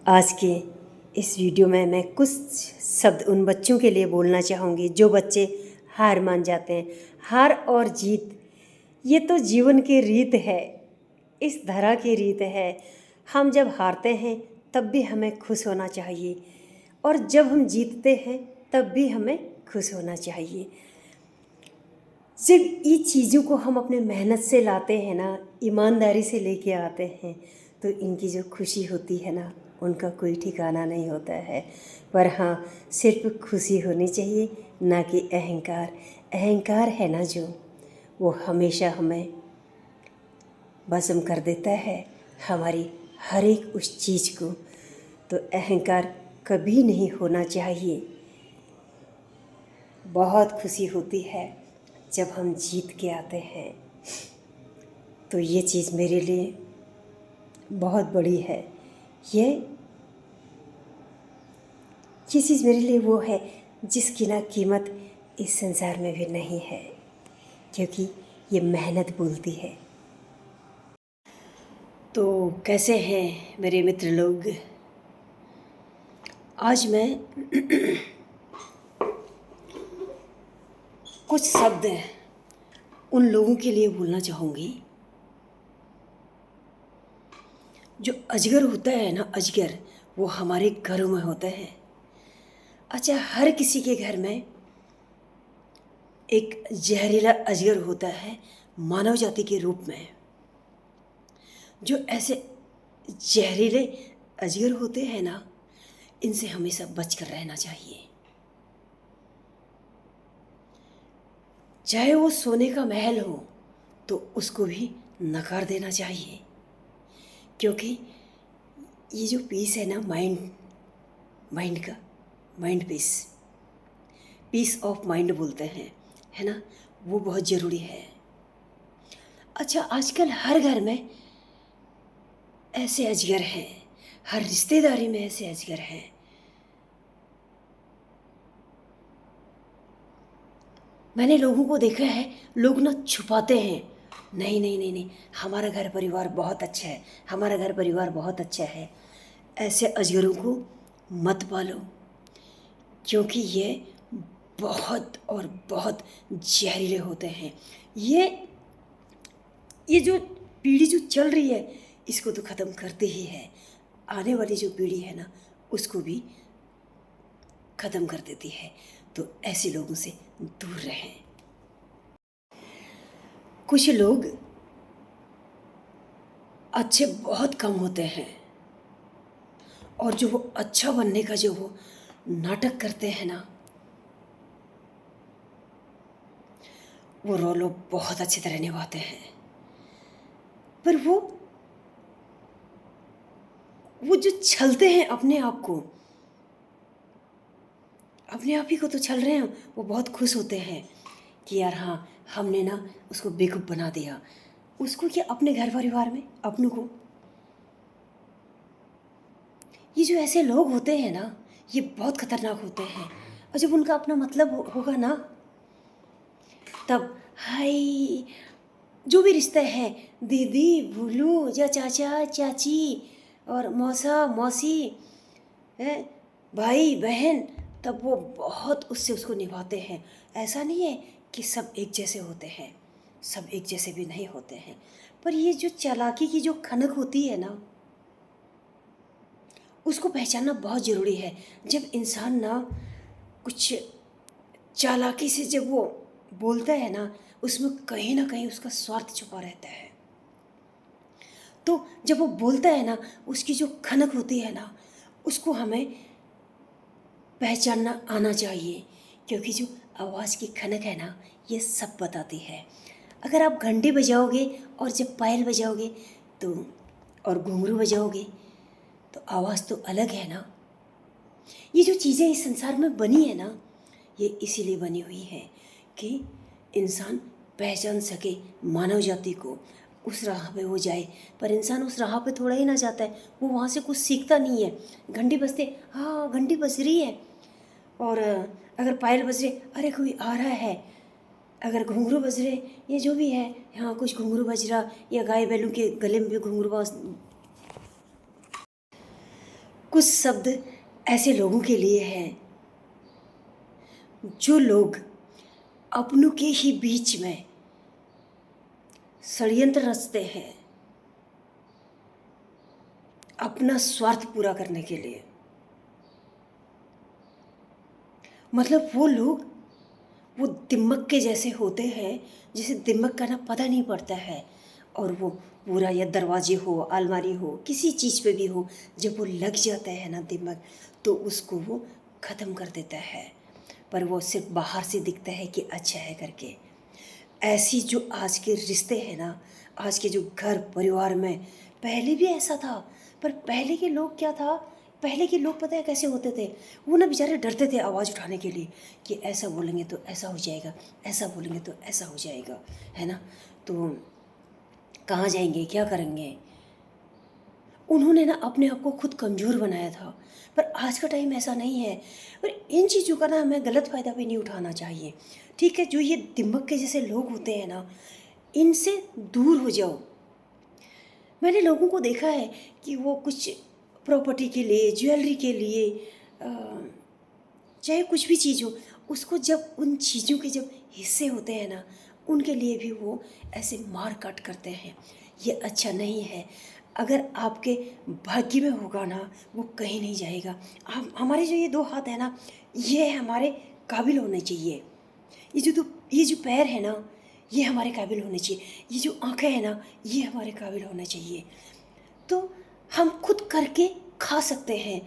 आज के इस वीडियो में मैं कुछ शब्द उन बच्चों के लिए बोलना चाहूँगी जो बच्चे हार मान जाते हैं। हार और जीत ये तो जीवन की रीत है, इस धरा की रीत है। हम जब हारते हैं तब भी हमें खुश होना चाहिए और जब हम जीतते हैं तब भी हमें खुश होना चाहिए। जब ये चीज़ों को हम अपने मेहनत से लाते हैं ना, ईमानदारी से लेके आते हैं, तो इनकी जो खुशी होती है ना, उनका कोई ठिकाना नहीं होता है। पर हाँ, सिर्फ खुशी होनी चाहिए, ना कि अहंकार। अहंकार है ना जो, वो हमेशा हमें भस्म कर देता है, हमारी हर एक उस चीज़ को। तो अहंकार कभी नहीं होना चाहिए। बहुत खुशी होती है जब हम जीत के आते हैं, तो ये चीज़ मेरे लिए बहुत बड़ी है। ये चीज़ मेरे लिए वो है जिसकी ना कीमत इस संसार में भी नहीं है, क्योंकि ये मेहनत बोलती है। तो कैसे हैं मेरे मित्र लोग? आज मैं कुछ शब्द उन लोगों के लिए बोलना चाहूँगी जो अजगर होता है ना, अजगर, वो हमारे घरों में होता है। अच्छा, हर किसी के घर में एक जहरीला अजगर होता है मानव जाति के रूप में। जो ऐसे जहरीले अजगर होते हैं ना, इनसे हमेशा बचकर रहना चाहिए। चाहे वो सोने का महल हो तो उसको भी नकार देना चाहिए, क्योंकि ये जो पीस है ना, माइंड का, माइंड पीस ऑफ माइंड बोलते हैं, है ना, वो बहुत ज़रूरी है। अच्छा, आजकल हर घर में ऐसे अजगर हैं, हर रिश्तेदारी में ऐसे अजगर हैं। मैंने लोगों को देखा है, लोग ना छुपाते हैं, नहीं नहीं नहीं नहीं, हमारा घर परिवार बहुत अच्छा है, हमारा घर परिवार बहुत अच्छा है। ऐसे अजगरों को मत पालो, क्योंकि ये बहुत और बहुत जहरीले होते हैं। ये जो पीढ़ी जो चल रही है, इसको तो ख़त्म करते ही है। आने वाली जो पीढ़ी है ना, उसको भी ख़त्म कर देती है। तो ऐसे लोगों से दूर रहें। कुछ लोग अच्छे बहुत कम होते हैं, और जो वो अच्छा बनने का जो वो नाटक करते हैं ना, वो रोल बहुत अच्छी तरह निभाते हैं। पर वो जो छलते हैं अपने आप को, अपने आप ही को तो छल रहे हैं, वो बहुत खुश होते हैं कि यार हाँ, हमने ना उसको बेवकूफ़ बना दिया। उसको क्या, अपने घर परिवार में अपनों को। ये जो ऐसे लोग होते हैं ना, ये बहुत खतरनाक होते हैं। और जब उनका अपना मतलब होगा ना, तब हाय, जो भी रिश्ता है, दीदी भूलू या चाचा चाची और मौसा मौसी है, भाई बहन, तब वो बहुत उससे उसको निभाते हैं। ऐसा नहीं है कि सब एक जैसे होते हैं, सब एक जैसे भी नहीं होते हैं। पर ये जो चालाकी की जो खनक होती है ना, उसको पहचानना बहुत ज़रूरी है। जब इंसान ना कुछ चालाकी से जब वो बोलता है ना, उसमें कहीं ना कहीं उसका स्वार्थ छुपा रहता है। तो जब वो बोलता है ना, उसकी जो खनक होती है ना, उसको हमें पहचानना आना चाहिए, क्योंकि जो आवाज़ की खनक है ना, ये सब बताती है। अगर आप घंटी बजाओगे और जब पायल बजाओगे तो, और घुंघरू बजाओगे, तो आवाज़ तो अलग है ना। ये जो चीज़ें इस संसार में बनी है ना, ये इसीलिए बनी हुई है कि इंसान पहचान सके मानव जाति को, उस राह पे वो जाए। पर इंसान उस राह पे थोड़ा ही ना जाता है, वो वहाँ से कुछ सीखता नहीं है। घंटी बजते, हाँ घंटी बज रही है, और अगर पायल बज रही, अरे कोई आ रहा है। अगर घुंघरू बज रहे, ये जो भी है, हाँ कुछ घुंघरू बज रहा, या गाय बैलों के गले में भी घुंघरू कुछ शब्द ऐसे लोगों के लिए हैं जो लोग अपनों के ही बीच में षड्यंत्र रचते हैं अपना स्वार्थ पूरा करने के लिए। मतलब वो लोग वो दिमक के जैसे होते हैं, जिसे दिमक का ना पता नहीं पड़ता है, और वो पूरा या दरवाजे हो, अलमारी हो, किसी चीज़ पे भी हो, जब वो लग जाता है ना दिमक, तो उसको वो ख़त्म कर देता है। पर वो सिर्फ बाहर से दिखता है कि अच्छा है करके। ऐसी जो आज के रिश्ते हैं ना, आज के जो घर परिवार में, पहले भी ऐसा था, पर पहले के लोग क्या था, पहले के लोग पता है कैसे होते थे, वो ना बेचारे डरते थे आवाज़ उठाने के लिए कि ऐसा बोलेंगे तो ऐसा हो जाएगा, ऐसा बोलेंगे तो ऐसा हो जाएगा, है ना। तो कहाँ जाएंगे, क्या करेंगे, उन्होंने ना अपने आप को खुद कमज़ोर बनाया था। पर आज का टाइम ऐसा नहीं है, और इन चीज़ों का ना हमें गलत फ़ायदा भी नहीं उठाना चाहिए। ठीक है, जो ये दिमाग के जैसे लोग होते हैं ना, इनसे दूर हो जाओ। मैंने लोगों को देखा है कि वो कुछ प्रॉपर्टी के लिए, ज्वेलरी के लिए, चाहे कुछ भी चीज़ हो, उसको जब उन चीज़ों के जब हिस्से होते हैं ना, उनके लिए भी वो ऐसे मार काट करते हैं। ये अच्छा नहीं है। अगर आपके भाग्य में होगा ना, वो कहीं नहीं जाएगा। हम हमारे जो ये दो हाथ है ना, ये हमारे काबिल होने चाहिए। ये जो पैर है ना, ये हमारे काबिल होने चाहिए। ये जो आँखें हैं ना, ये हमारे काबिल होने चाहिए। तो हम खुद करके खा सकते हैं।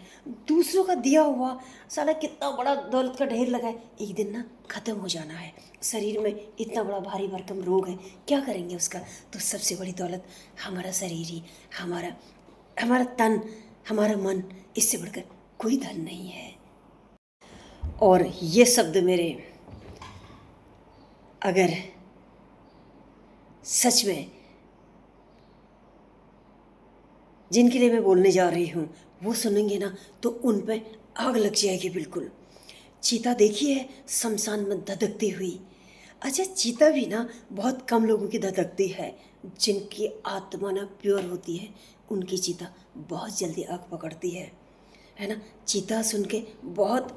दूसरों का दिया हुआ साला कितना बड़ा दौलत का ढेर लगा है, एक दिन ना ख़त्म हो जाना है। शरीर में इतना बड़ा भारी भरकम रोग है, क्या करेंगे उसका। तो सबसे बड़ी दौलत हमारा शरीर ही, हमारा हमारा तन, हमारा मन, इससे बढ़कर कोई धन नहीं है। और ये शब्द मेरे अगर सच में जिनके लिए मैं बोलने जा रही हूँ वो सुनेंगे ना, तो उन पे आग लग जाएगी बिल्कुल। चीता देखी है शमशान में धधकती हुई। अच्छा, चीता भी ना बहुत कम लोगों की धधकती है। जिनकी आत्मा ना प्योर होती है, उनकी चीता बहुत जल्दी आग पकड़ती है ना। चीता सुन के बहुत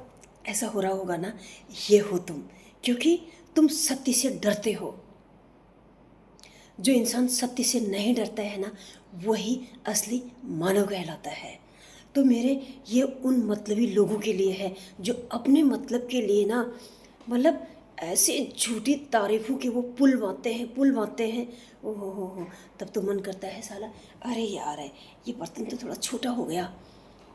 ऐसा हो रहा होगा ना, ये हो तुम, क्योंकि तुम सत्य से डरते हो। जो इंसान सत्य से नहीं डरता है ना, वही असली मानव कहलाता है। तो मेरे ये उन मतलबी लोगों के लिए है जो अपने मतलब के लिए ना, मतलब ऐसे झूठी तारीफों के वो पुल बांधते हैं। ओहो हो, तब तो मन करता है साला, अरे यार है ये बर्तन तो थोड़ा छोटा हो गया,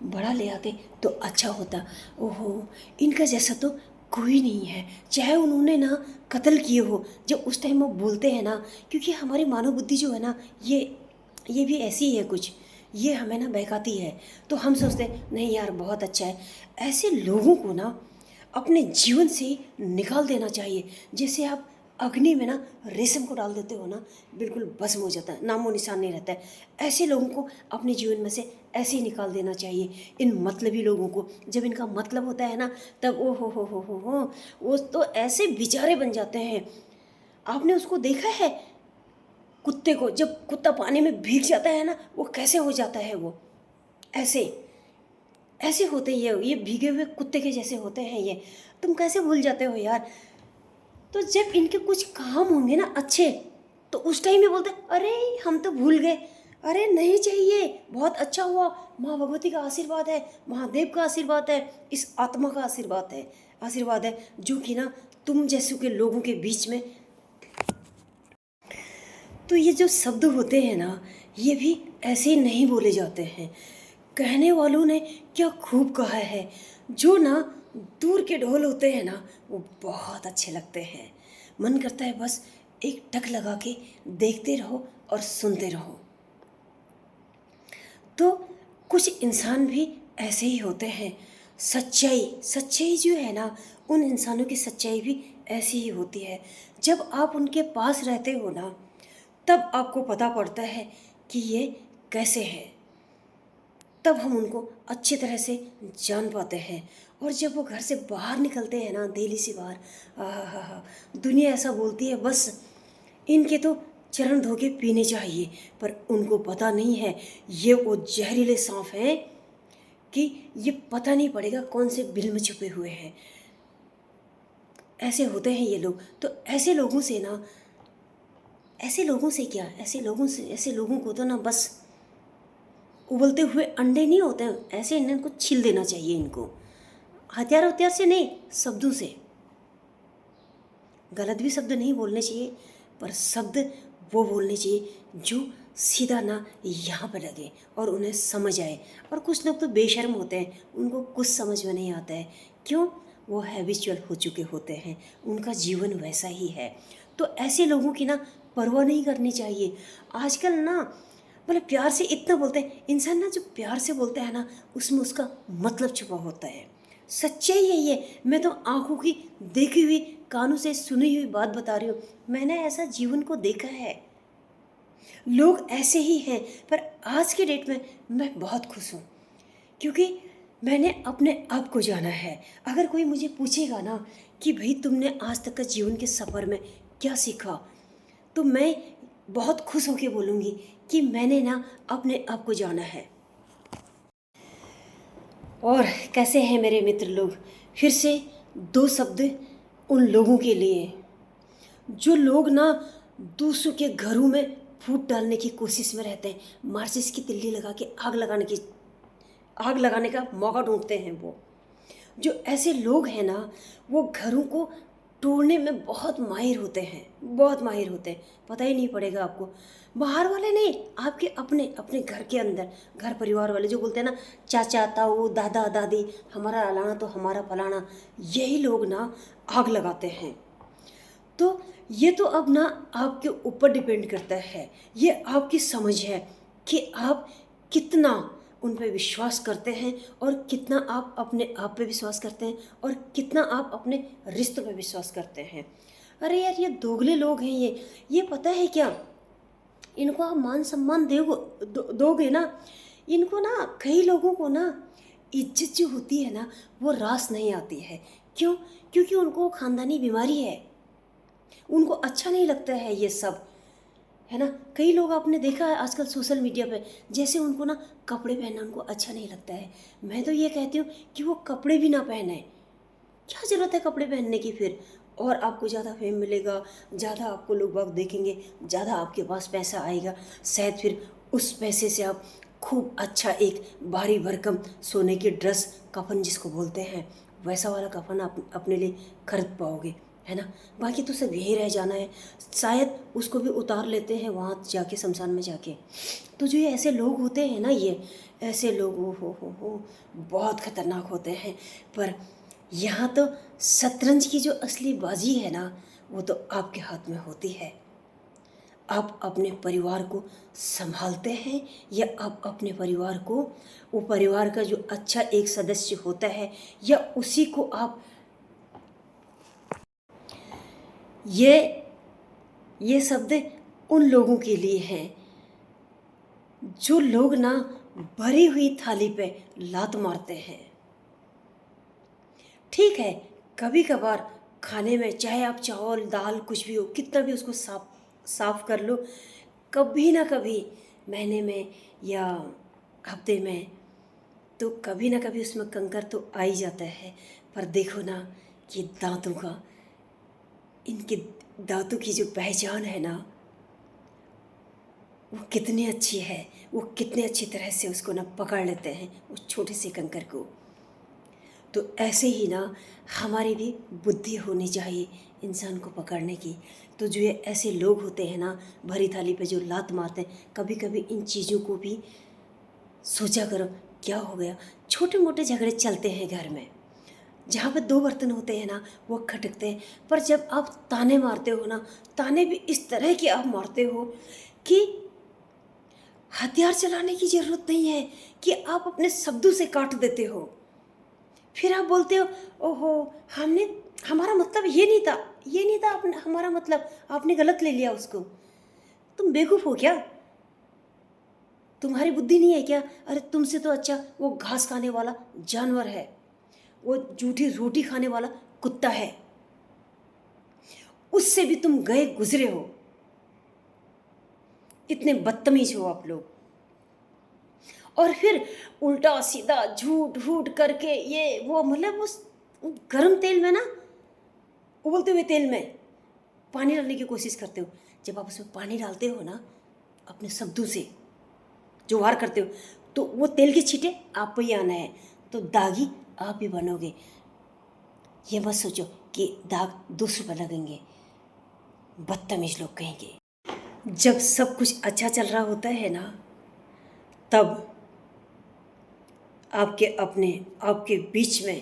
बड़ा ले आते तो अच्छा होता। ओहो, इनका जैसा तो कोई नहीं है। चाहे उन्होंने ना कत्ल किए हो, जब उस टाइम वो बोलते हैं ना, क्योंकि हमारी मानव बुद्धि जो है ना, ये भी ऐसी ही है कुछ, ये हमें ना बहकाती है। तो हम सोचते हैं नहीं यार बहुत अच्छा है। ऐसे लोगों को ना अपने जीवन से ही निकाल देना चाहिए। जैसे आप अग्नि में ना रेशम को डाल देते हो ना, बिल्कुल भस्म हो जाता है, नामो निशान नहीं रहता है। ऐसे लोगों को अपने जीवन में से ऐसे ही निकाल देना चाहिए। इन मतलबी लोगों को जब इनका मतलब होता है ना, तब ओ हो, वो तो ऐसे बेचारे बन जाते हैं। आपने उसको देखा है, कुत्ते को, जब कुत्ता पानी में भीग जाता है ना, वो कैसे हो जाता है, वो ऐसे ऐसे होते ही है। ये भीगे हुए कुत्ते के जैसे होते हैं ये। तुम कैसे भूल जाते हो यार। तो जब इनके कुछ काम होंगे ना अच्छे, तो उस टाइम में बोलते अरे हम तो भूल गए। अरे नहीं चाहिए, बहुत अच्छा हुआ, माँ भगवती का आशीर्वाद है, महादेव का आशीर्वाद है, इस आत्मा का आशीर्वाद है जो कि ना तुम जैसे के लोगों के बीच में। तो ये जो शब्द होते हैं ना, ये भी ऐसे ही नहीं बोले जाते हैं। कहने वालों ने क्या खूब कहा है। जो ना दूर के ढोल होते हैं ना, वो बहुत अच्छे लगते हैं। मन करता है बस एक टक लगा के देखते रहो और सुनते रहो। तो कुछ इंसान भी ऐसे ही होते हैं। सच्चाई जो है ना, उन इंसानों की सच्चाई भी ऐसी ही होती है। जब आप उनके पास रहते हो ना, तब आपको पता पड़ता है कि ये कैसे हैं। तब हम उनको अच्छी तरह से जान पाते हैं। और जब वो घर से बाहर निकलते हैं ना, दिल्ली से बाहर, आहा, दुनिया ऐसा बोलती है बस इनके तो चरण धो के पीने चाहिए। पर उनको पता नहीं है ये वो जहरीले सांप हैं कि ये पता नहीं पड़ेगा कौन से बिल में छुपे हुए हैं। ऐसे होते हैं ये लोग। तो ऐसे लोगों से ना, ऐसे लोगों से क्या, ऐसे लोगों को तो ना बस उबलते हुए अंडे नहीं होते हैं, ऐसे इनको छील देना चाहिए। इनको हथियार से नहीं, शब्दों से। गलत भी शब्द नहीं बोलने चाहिए, पर शब्द वो बोलने चाहिए जो सीधा ना यहाँ पर लगे और उन्हें समझ आए। और कुछ लोग तो बेशर्म होते हैं, उनको कुछ समझ में नहीं आता है। क्यों? वो हैबिचुअल हो चुके होते हैं, उनका जीवन वैसा ही है। तो ऐसे लोगों की ना परवाह नहीं करनी चाहिए। आजकल ना मतलब प्यार से इतना बोलते हैं इंसान ना, जो प्यार से बोलता है ना उसमें उसका मतलब छुपा होता है। सच्चाई है ये। मैं तो आंखों की देखी हुई, कानों से सुनी हुई बात बता रही हूँ। मैंने ऐसा जीवन को देखा है। लोग ऐसे ही हैं। पर आज के डेट में मैं बहुत खुश हूँ, क्योंकि मैंने अपने आप को जाना है। अगर कोई मुझे पूछेगा ना कि भाई तुमने आज तक का जीवन के सफ़र में क्या सीखा, तो मैं बहुत खुश होकर बोलूँगी कि मैंने ना अपने आप को जाना है। और कैसे हैं मेरे मित्र लोग? फिर से दो शब्द उन लोगों के लिए जो लोग ना दूसरों के घरों में फूट डालने की कोशिश में रहते हैं, माचिस की तिल्ली लगा के आग लगाने का मौका ढूंढते हैं। वो जो ऐसे लोग हैं ना, वो घरों को तोड़ने में बहुत माहिर होते हैं, बहुत माहिर होते हैं। पता ही नहीं पड़ेगा आपको। बाहर वाले नहीं, आपके अपने अपने घर के अंदर, घर परिवार वाले जो बोलते हैं ना, चाचा ताऊ दादा दादी, हमारा अलाना तो हमारा फलाना, यही लोग ना आग लगाते हैं। तो ये तो अब ना आपके ऊपर डिपेंड करता है, ये आपकी समझ है कि आप कितना उन पे विश्वास करते हैं और कितना आप अपने आप पे विश्वास करते हैं और कितना आप अपने रिश्तों पे विश्वास करते हैं। अरे यार, ये दोगले लोग हैं। ये पता है क्या, इनको आप मान सम्मान दोगे ना, इनको ना कई लोगों को ना इज्जत जो होती है ना वो रास नहीं आती है। क्यों? क्योंकि उनको खानदानी बीमारी है, उनको अच्छा नहीं लगता है ये सब, है ना। कई लोग आपने देखा है आजकल सोशल मीडिया पे, जैसे उनको ना कपड़े पहनना उनको अच्छा नहीं लगता है। मैं तो ये कहती हूँ कि वो कपड़े भी ना पहने। क्या ज़रूरत है कपड़े पहनने की फिर? और आपको ज़्यादा फेम मिलेगा, ज़्यादा आपको लोग बाग देखेंगे, ज़्यादा आपके पास पैसा आएगा, शायद फिर उस पैसे से आप खूब अच्छा एक भारी भरकम सोने की ड्रेस, कफन जिसको बोलते हैं, वैसा वाला कफन आप अपने लिए खरीद पाओगे, है ना। बाकी तो सब यहीं रह जाना है। शायद उसको भी उतार लेते हैं वहाँ जाके, शमशान में जाके। तो जो ये ऐसे लोग होते हैं ना, ये ऐसे लोग हो बहुत खतरनाक होते हैं। पर यहाँ तो शतरंज की जो असली बाजी है ना, वो तो आपके हाथ में होती है। आप अपने परिवार को संभालते हैं या आप अपने परिवार को, वो परिवार का जो अच्छा एक सदस्य होता है, या उसी को आप ये शब्द उन लोगों के लिए हैं जो लोग ना भरी हुई थाली पे लात मारते हैं। ठीक है, कभी कभार खाने में चाहे आप चावल दाल कुछ भी हो, कितना भी उसको साफ कर लो, कभी ना कभी महीने में या हफ्ते में तो कभी ना कभी उसमें कंकर तो आ ही जाता है। पर देखो ना कि दांतों का, इनके दांतों की जो पहचान है ना, वो कितनी अच्छी है। वो कितने अच्छी तरह से उसको ना पकड़ लेते हैं उस छोटे से कंकर को। तो ऐसे ही ना हमारी भी बुद्धि होनी चाहिए इंसान को पकड़ने की। तो जो ये ऐसे लोग होते हैं ना भरी थाली पे जो लात मारते हैं, कभी कभी इन चीज़ों को भी सोचा करो। क्या हो गया, छोटे मोटे झगड़े चलते हैं घर में, जहाँ पे दो बर्तन होते हैं ना वो खटकते हैं। पर जब आप ताने मारते हो ना, ताने भी इस तरह के आप मारते हो कि हथियार चलाने की ज़रूरत नहीं है, कि आप अपने शब्दों से काट देते हो। फिर आप बोलते हो ओहो, हमारा मतलब ये नहीं था, ये नहीं था आपने, हमारा मतलब आपने गलत ले लिया उसको। तुम बेवकूफ़ हो क्या? तुम्हारी बुद्धि नहीं है क्या? अरे तुमसे तो अच्छा वो घास खाने वाला जानवर है, वो जूठी रोटी खाने वाला कुत्ता है, उससे भी तुम गए गुजरे हो। इतने बदतमीज हो आप लोग। और फिर उल्टा सीधा झूठ झूठ करके ये वो, मतलब उस गरम तेल में ना, उबलते हुए तेल में पानी डालने की कोशिश करते हो। जब आप उसमें पानी डालते हो ना, अपने शब्दों से जो वार करते हो, तो वो तेल के छींटे आप पे ही आना है, तो दागी आप ही बनोगे। ये मत सोचो कि दाग दूसरों पर लगेंगे, बदतमीज लोग कहेंगे। जब सब कुछ अच्छा चल रहा होता है ना, तब आपके बीच में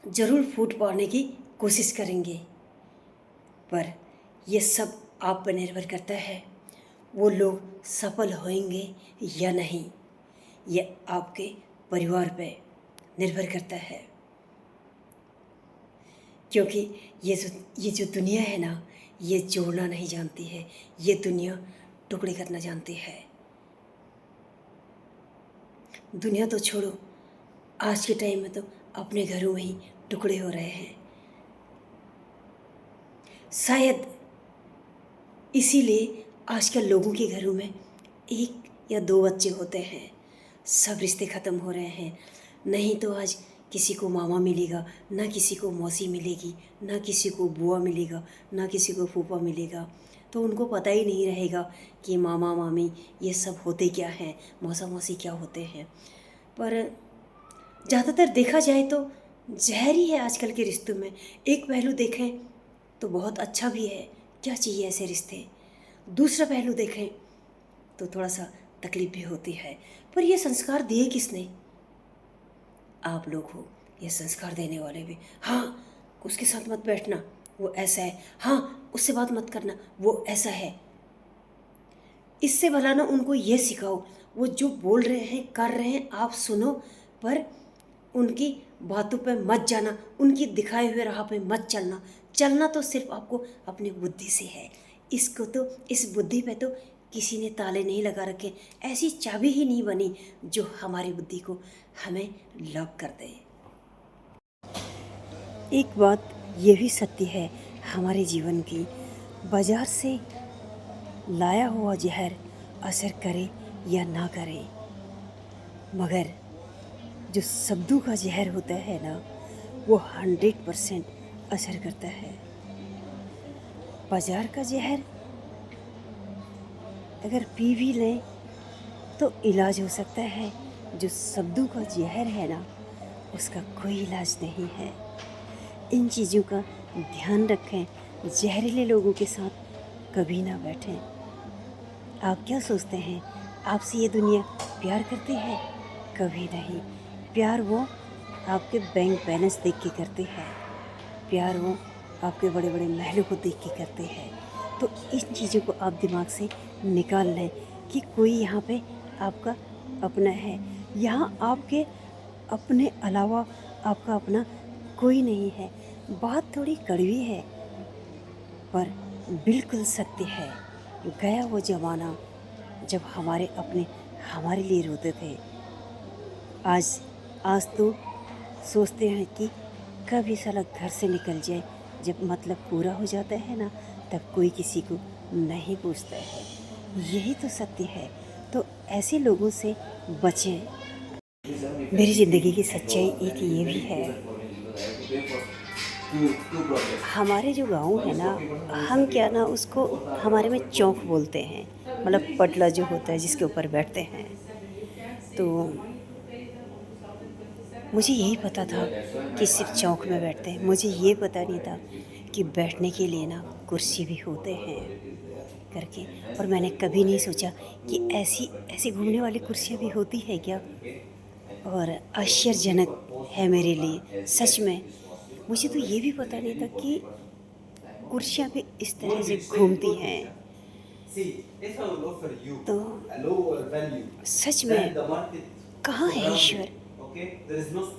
ज़रूर फूट पाने की कोशिश करेंगे, पर यह सब आप पर निर्भर करता है वो लोग सफल होंगे या नहीं। यह आपके परिवार पे निर्भर करता है, क्योंकि ये जो दुनिया है ना, ये जोड़ना नहीं जानती है, ये दुनिया टुकड़े करना जानती है। दुनिया तो छोड़ो, आज के टाइम में तो अपने घरों में ही टुकड़े हो रहे हैं। शायद इसीलिए आजकल लोगों के घरों में 1 या 2 बच्चे होते हैं, सब रिश्ते ख़त्म हो रहे हैं। नहीं तो आज किसी को मामा मिलेगा, ना किसी को मौसी मिलेगी, ना किसी को बुआ मिलेगा, ना किसी को फूफा मिलेगा, तो उनको पता ही नहीं रहेगा कि मामा मामी ये सब होते क्या हैं, मौसा मौसी क्या होते हैं। पर ज़्यादातर देखा जाए तो जहर ही है आजकल के रिश्तों में। एक पहलू देखें तो बहुत अच्छा भी है, क्या चाहिए ऐसे रिश्ते। दूसरा पहलू देखें तो थोड़ा सा तकलीफ भी होती है, पर ये संस्कार दिए किसने? आप लोग हो ये संस्कार देने वाले भी। हाँ, उसके साथ मत बैठना, वो ऐसा है। हाँ, उससे बात मत करना, वो ऐसा है। इससे भला ना उनको ये सिखाओ, वो जो बोल रहे हैं कर रहे हैं आप सुनो, पर उनकी बातों पे मत जाना, उनकी दिखाए हुए राह पे मत चलना। चलना तो सिर्फ आपको अपनी बुद्धि से है। इस बुद्धि पे तो किसी ने ताले नहीं लगा रखे, ऐसी चाबी ही नहीं बनी जो हमारी बुद्धि को हमें लॉक कर दे। एक बात ये भी सत्य है हमारे जीवन की, बाजार से लाया हुआ जहर असर करे या ना करे, मगर जो शब्दों का जहर होता है ना, वो 100% असर करता है। बाजार का जहर अगर पी भी लें तो इलाज हो सकता है, जो शब्दों का जहर है ना, उसका कोई इलाज नहीं है। इन चीज़ों का ध्यान रखें, जहरीले लोगों के साथ कभी ना बैठें। आप क्या सोचते हैं आपसे ये दुनिया प्यार करती है? कभी नहीं। प्यार वो आपके बैंक बैलेंस देख के करते हैं, प्यार वो आपके बड़े बड़े महलों को देख के करते हैं। तो इन चीज़ों को आप दिमाग से निकाल लें कि कोई यहाँ पे आपका अपना है, यहाँ आपके अपने अलावा आपका अपना कोई नहीं है। बात थोड़ी कड़वी है पर बिल्कुल सत्य है। गया वो ज़माना जब हमारे अपने हमारे लिए रोते थे। आज तो सोचते हैं कि कब ये साला घर से निकल जाए। जब मतलब पूरा हो जाता है ना, तब कोई किसी को नहीं पूछता है। यही तो सत्य है। तो ऐसे लोगों से बचें। मेरी ज़िंदगी की सच्चाई एक ये भी है, हमारे जो गांव है ना, हम क्या ना उसको हमारे में चौक बोलते हैं, मतलब पटला जो होता है जिसके ऊपर बैठते हैं। तो मुझे यही पता था कि सिर्फ चौक में बैठते हैं, मुझे ये पता नहीं था कि बैठने के लिए ना कुर्सी भी होते हैं करके। और मैंने कभी नहीं सोचा कि ऐसी ऐसी घूमने वाली कुर्सियाँ भी होती है क्या। और आश्चर्यजनक है मेरे लिए, सच में। मुझे तो ये भी पता नहीं था कि कुर्सियाँ भी इस तरह से घूमती हैं। तो सच में कहाँ है ईश्वर?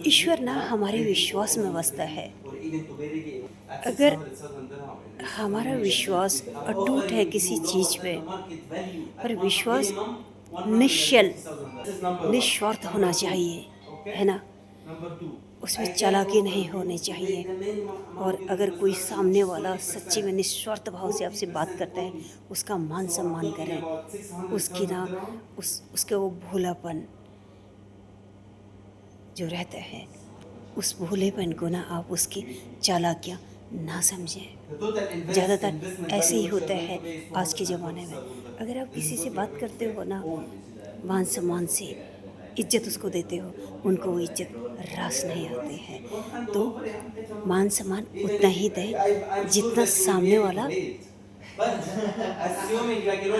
ईश्वर ना हमारे विश्वास में बसता है। अगर हमारा विश्वास अटूट है किसी चीज़ पे, पर विश्वास निश्चल निस्वार्थ होना चाहिए, है ना। उसमें चालाकी नहीं होनी चाहिए। और अगर कोई सामने वाला सच्ची में निस्वार्थ भाव से आपसे बात करता है, उसका मान सम्मान करें, उसकी ना उसके वो भोलापन जो रहता है, उस भोलेपन को ना आप उसकी चालाकियाँ ना समझें। ज़्यादातर ऐसे ही होता है आज के ज़माने में। अगर आप किसी से बात करते हो ना मान सम्मान से, इज्जत उसको देते हो, उनको वो इज्जत रास नहीं आती है। तो मान सम्मान उतना ही दें जितना सामने वाला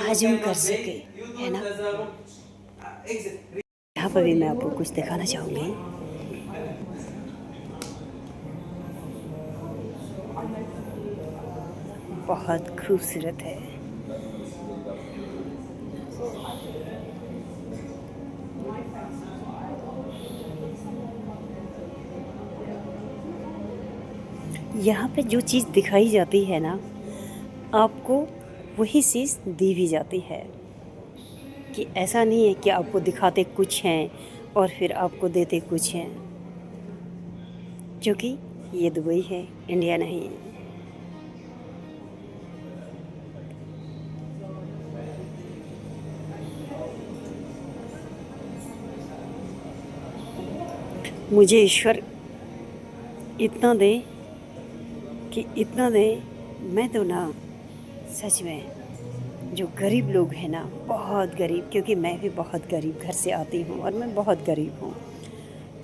हजम कर सके, है ना। यहाँ पर भी मैं आपको कुछ दिखाना चाहूँगी। बहुत खूबसूरत है। यहाँ पे जो चीज़ दिखाई जाती है ना, आपको वही चीज़ दी भी जाती है। कि ऐसा नहीं है कि आपको दिखाते कुछ हैं और फिर आपको देते कुछ हैं, क्योंकि ये दुबई है, इंडिया नहीं है। मुझे ईश्वर इतना दे कि इतना दे, मैं तो ना सच में जो गरीब लोग हैं ना, बहुत गरीब, क्योंकि मैं भी बहुत गरीब घर से आती हूँ और मैं बहुत गरीब हूँ।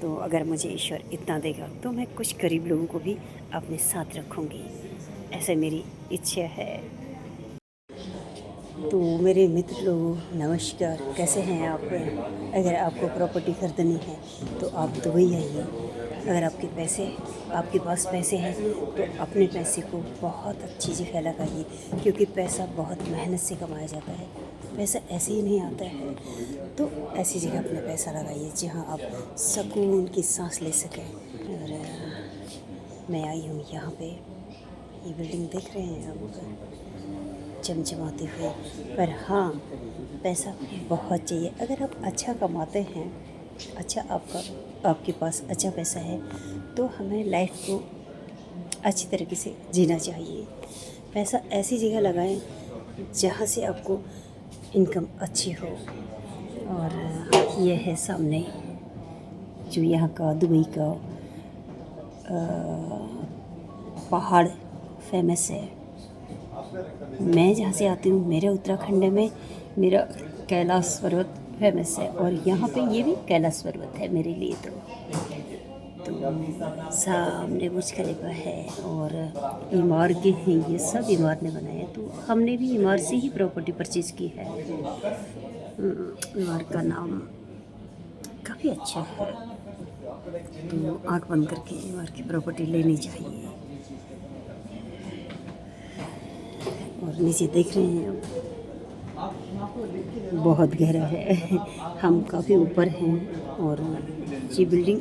तो अगर मुझे ईश्वर इतना देगा तो मैं कुछ गरीब लोगों को भी अपने साथ रखूँगी, ऐसे मेरी इच्छा है। तो मेरे मित्र लोगों, नमस्कार, कैसे हैं आप। अगर आपको प्रॉपर्टी खरीदनी है तो आप दुबई आइए। अगर आपके पास पैसे हैं तो अपने पैसे को बहुत अच्छी जगह लगाइए, क्योंकि पैसा बहुत मेहनत से कमाया जाता है, पैसा ऐसे ही नहीं आता है। तो ऐसी जगह अपना पैसा लगाइए जहां आप सुकून की सांस ले सकें। और मैं आई हूँ यहाँ पे, ये बिल्डिंग देख रहे हैं आप, चमचमाते हुए। पर हाँ, पैसा बहुत चाहिए। अगर आप अच्छा कमाते हैं, अच्छा आपके पास अच्छा पैसा है, तो हमें लाइफ को अच्छी तरीके से जीना चाहिए। पैसा ऐसी जगह लगाएं जहाँ से आपको इनकम अच्छी हो। और यह है सामने जो यहाँ का दुबई का पहाड़ फेमस है। मैं जहाँ से आती हूँ, मेरे उत्तराखंड में मेरा कैलाश पर्वत फेमस है, और यहाँ पे ये भी कैलाश पर्वत है मेरे लिए। तो सामने बुर्ज खलीफा है और इमारतें हैं, ये सब इमारत ने बनाए हैं। तो हमने भी इमारत से ही प्रॉपर्टी परचेज़ की है। इमारत का नाम काफ़ी अच्छा है, तो आँख बंद करके इमारत की प्रॉपर्टी लेनी चाहिए। और नीचे देख रहे हैं बहुत गहरा है। हम काफ़ी ऊपर हैं और ये बिल्डिंग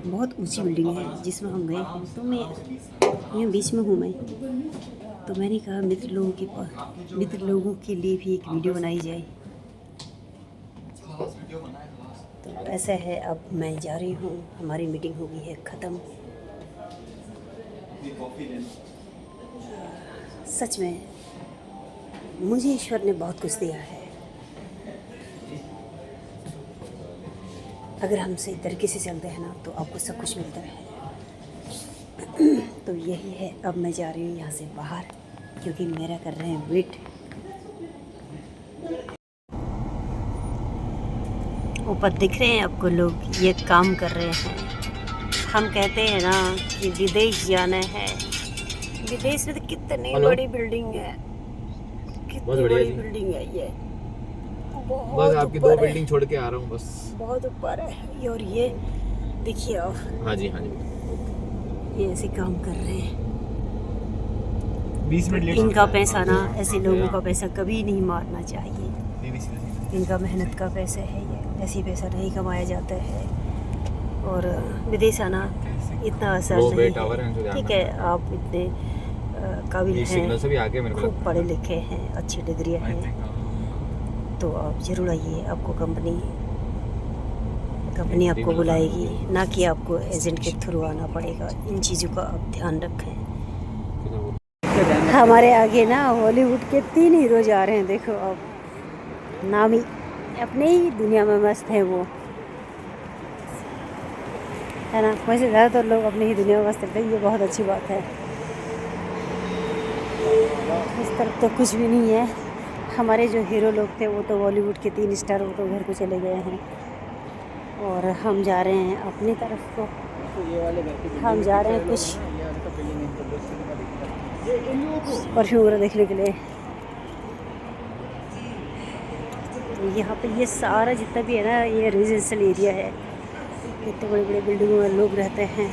बहुत ऊंची बिल्डिंग है जिसमें हम गए हैं। तो मैं यहाँ बीच में हूँ मैं, तो मैंने कहा मित्र लोगों के लिए भी एक वीडियो बनाई जाए। तो ऐसा है, अब मैं जा रही हूँ, हमारी मीटिंग हो गई है ख़त्म। सच में मुझे ईश्वर ने बहुत कुछ दिया है। अगर हम सही तरीके से चलते हैं ना, तो आपको सब कुछ मिलता है। तो यही है, अब मैं जा रही हूँ यहाँ से बाहर, क्योंकि मेरा कर रहे हैं वेट। ऊपर दिख रहे हैं आपको लोग, ये काम कर रहे हैं। हम कहते हैं ना कि विदेश जाना है। विदेश में तो कितनी बड़ी बिल्डिंग है, कितनी बड़ी बिल्डिंग है ये। बस आपकी 2 बिल्डिंग छोड़ के आ रहा हूँ, बस बहुत ऊपर है। और ये देखिए आप, हाँ जी, ये ऐसे काम कर रहे हैं। 20 मिनट लेट। इनका पैसा ना, ऐसे लोगों का पैसा कभी नहीं मारना चाहिए। इनका मेहनत का पैसा है ये, ऐसे पैसा नहीं कमाया जाता है। और विदेश आना इतना आसान नहीं है। ठीक है, आप इतने काबिल हैं, खूब पढ़े लिखे हैं, अच्छी डिग्रियाँ हैं, तो आप ज़रूर आइए। आपको कंपनी कंपनी आपको बुलाएगी, ना कि आपको एजेंट के थ्रू आना पड़ेगा। इन चीज़ों का आप ध्यान रखें। हमारे आगे ना हॉलीवुड के 3 हीरो जा रहे हैं, देखो आप, नामी अपने ही दुनिया में मस्त हैं वो, है ना। वैसे ज़्यादातर लोग अपनी ही दुनिया में मस्त रहते हैं, ये बहुत अच्छी बात है। इस तरफ तो कुछ भी नहीं है। हमारे जो हीरो लोग थे वो तो बॉलीवुड के 3 स्टार, वो तो घर को चले गए हैं और हम जा रहे हैं अपनी तरफ को। हम जा रहे हैं कुछ परफ्यूम वगैरह देखने के लिए। तो यहाँ पे ये सारा जितना भी है ना, ये रेजिडेंशियल एरिया है। इतने बड़े बड़े बिल्डिंगों में लोग रहते हैं।